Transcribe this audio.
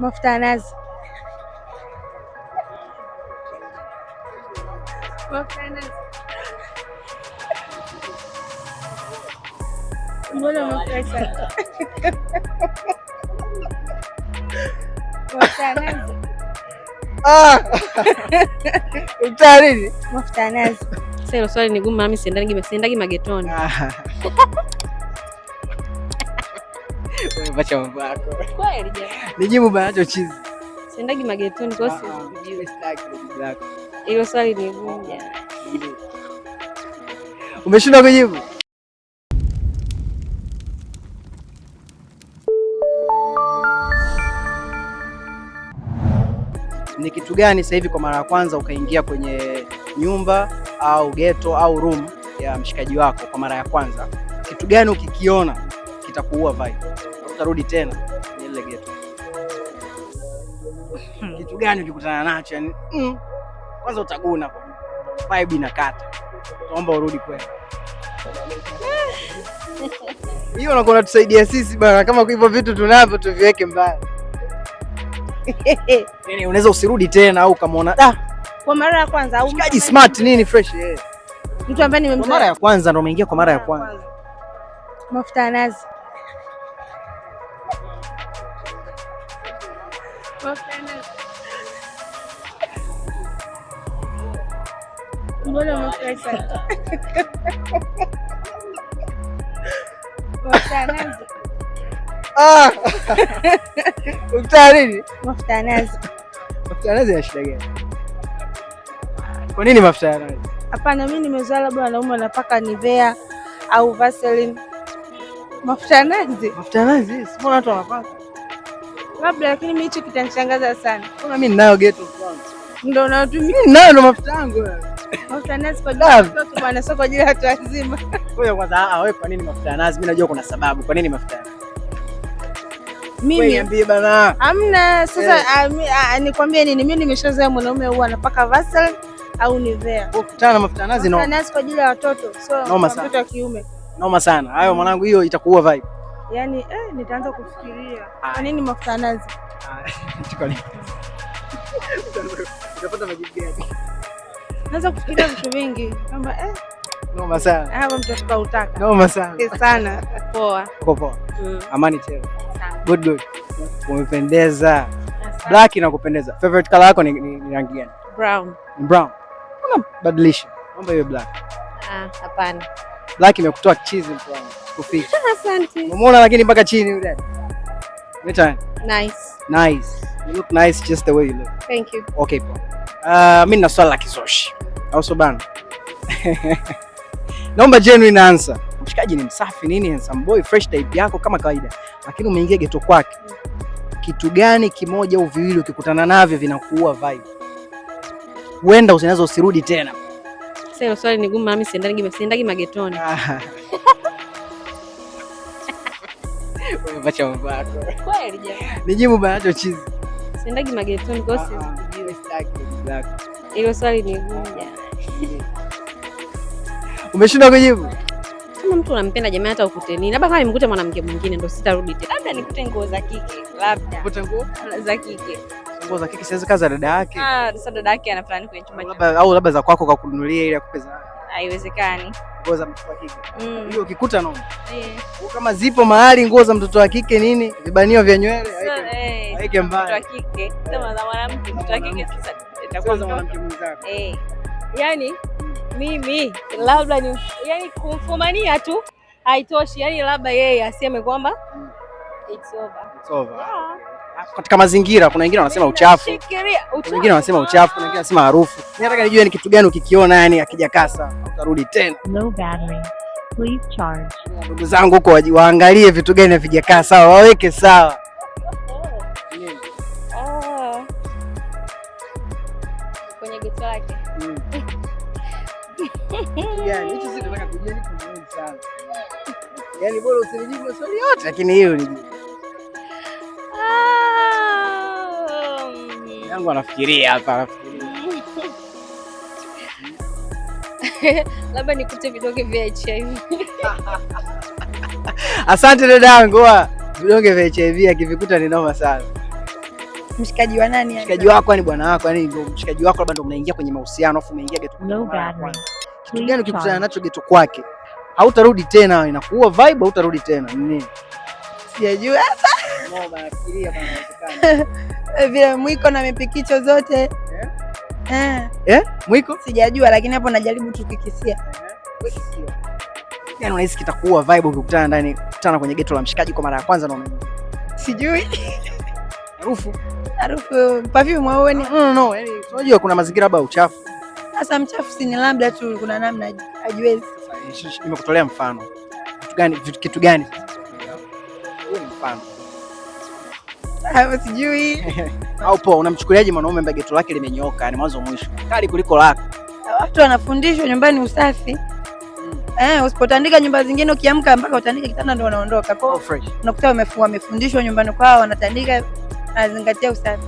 Mafuta ya nazi. Mafuta ya nazi. Mbona umefurahi sana? Mafuta ya nazi. Utari. Mafuta ya nazi. Sasa hilo swali ni gumu, mimi siendagi magetoni. Wewe bacha mambo yako. Kweli jamani. Nijibu banacho chizi. Siendagi magetoni kwa sababu hilo swali ni gumu jamani. Umeshindwa kujibu? Ni kitu gani sasa hivi kwa mara ya kwanza ukaingia kwenye nyumba au ghetto au room ya mshikaji wako kwa mara ya kwanza, kitu gani ukikiona kitakuua vibe? Utarudi tena kwenye ile ghetto? Kitu gani ukikutana nacho yani kwanza utaguna hapo, vibe inakata, tuomba urudi kwenu. Hiyo unakuwa unatusaidia sisi bana, kama hivyo vitu tunavyo tuviweke mbali. Yani unaweza usirudi tena au kamaona kwa mara ya kwanza au mshikaji smart nini fresh mtu ambaye nimemzoea kwa mara ya kwanza ndo umeingia kwa mara ya kwanza. Mafuta ya nazi. Mafuta ya nazi. Mbona umefurahi sana? Mafuta ya nazi. Utari. Mafuta ya nazi. Mafuta ya nazi yana shida gani? Kwa nini mafuta ya nazi? Hapana, mimi nimezoea labda wanaume wanapaka Nivea au Vaseline. Mafuta ya nazi. Mafuta ya nazi, mbona watu wanapaka? Labda, lakini mimi hicho kitanishangaza sana. Mbona mimi ninayo ghetto kwanza? Ndio unatumia. Mimi ninayo ndo mafuta yangu wewe. Mafuta ya nazi kwa ajili ya watoto bwana, sio kwa ajili ya watu wazima. Wewe kwanza wewe kwa nini mafuta ya nazi? Mimi najua kuna sababu. Kwa nini mafuta ya nazi? Mimi niambie bana. Hamna sasa nikwambie nini? Mimi nimeshazoea mwanaume huwa anapaka Vaseline au Nivea. Ukutana na mafuta ya nazi no. Mafuta ya nazi kwa ajili ya watoto, sio mtoto wa kiume. Noma sana. Hayo mwanangu, hiyo itakuua vibe. Yaani nitaanza kufikiria. Kwa nini mafuta ya nazi? Utapata majibu gani? Naanza kufikiria vitu vingi kwamba noma sana. Hapo mtoto kautaka. Noma sana. Sana. Poa. Uko poa. Amani tena. Good. Umependeza. Black inakupendeza. Favorite color yako ni rangi gani? Brown. Brown. Unabadilisha. Naomba iwe black. Hapana. Black imekutoa cheese mtu wangu. Sikufiki. Asante. Umeona lakini mpaka chini yule. Meta. Nice. You look nice just the way you look. Thank you. Okay, poa. Mimi nina swali la kizoshi. Au so bana? Naomba genuine answer. Mshikaji ni msafi nini, handsome boy, fresh type yako kama kawaida. Lakini umeingia ghetto kwake. Kitu gani kimoja au viwili ukikutana navyo vinakuua vibe? Huenda usinaweza usirudi tena. Sasa hilo swali ni gumu, mimi siendagi magetoni. Wewe bacha mambo yako. Kweli jamani. Nijibu banacho chizi. Siendagi magetoni kwa sababu hilo swali ni gumu jamani. Umeshindwa kujibu? Kama mtu unampenda jamani, hata ukute nini, labda kama nimkute mwanamke mwingine ndo sitarudi tena. Labda nikute nguo za kike, labda. Ukute nguo za kike. Nguo za kike siwezi kaza dada yake. Sasa dada yake ana fulani kwenye chumba chake. Labda za kwako kwa kununulia ile akupe za. Haiwezekani. Nguo za mtoto wa kike. Hiyo ukikuta noma. Kama zipo mahali nguo za mtoto wa kike nini? Vibanio vya nywele, haike mbaya. Mtoto wa kike, kama za mwanamke, mtoto wa kike sasa itakuwa za mwanamke mwenzako. Yaani mimi labda ni kumfumania tu haitoshi, yani labda yeye aseme kwamba it's over. Katika mazingira kuna wengine wanasema uchafu. Wengine wanasema uchafu, kuna wengine wanasema harufu. Mimi nataka nijue ni kitu gani ukikiona yani akijakasa utarudi tena. No battery. Please charge. Ndugu zangu huko waangalie vitu gani havijakaa sawa, waweke sawa. Kwenye ghetto lake. Yaani hicho sisi tunataka kujua ni muhimu sana. Yaani bora usinijibu maswali yote lakini hiyo ni yangu anafikiria hapa labda nikute vidonge vya HIV. Asante dadangu, vidonge vya HIV akivikuta ni noma sana. Mshikaji wa nani? Mshikaji wako yani bwana wako, yani ndio mshikaji wako, labda ndio mnaingia kwenye mahusiano afu umeingia geto kwa mara ya kwanza. Kitu gani ukikutana nacho geto kwake hautarudi tena, inakuwa vibe, hautarudi tena nini? Sijajua hata. No, bana fikiria bana, inawezekana. Vile mwiko na mipikicho zote. Mwiko? Sijajua, lakini hapo najaribu tukikisia. Yaani unahisi kitakuwa vibe ukikutana kwenye geto la mshikaji kwa mara ya kwanza na sijui. Harufu perfume au ni? No, yani unajua kuna mazingira labda uchafu. Sasa mchafu si ni labda tu kuna namna hajiwezi. Nimekutolea mfano. Kitu gani? Wewe mfano. Sijui. Au poa, unamchukuliaje mwanaume ambaye geto lake limenyooka, yani mwanzo mwisho, kali kuliko lako? Watu wanafundishwa nyumbani usafi. Usipotandika nyumba zingine ukiamka mpaka utandike kitanda ndio wanaondoka. Kwa hiyo unakuta wamefundishwa nyumbani kwao wanatandika, anazingatia usafi.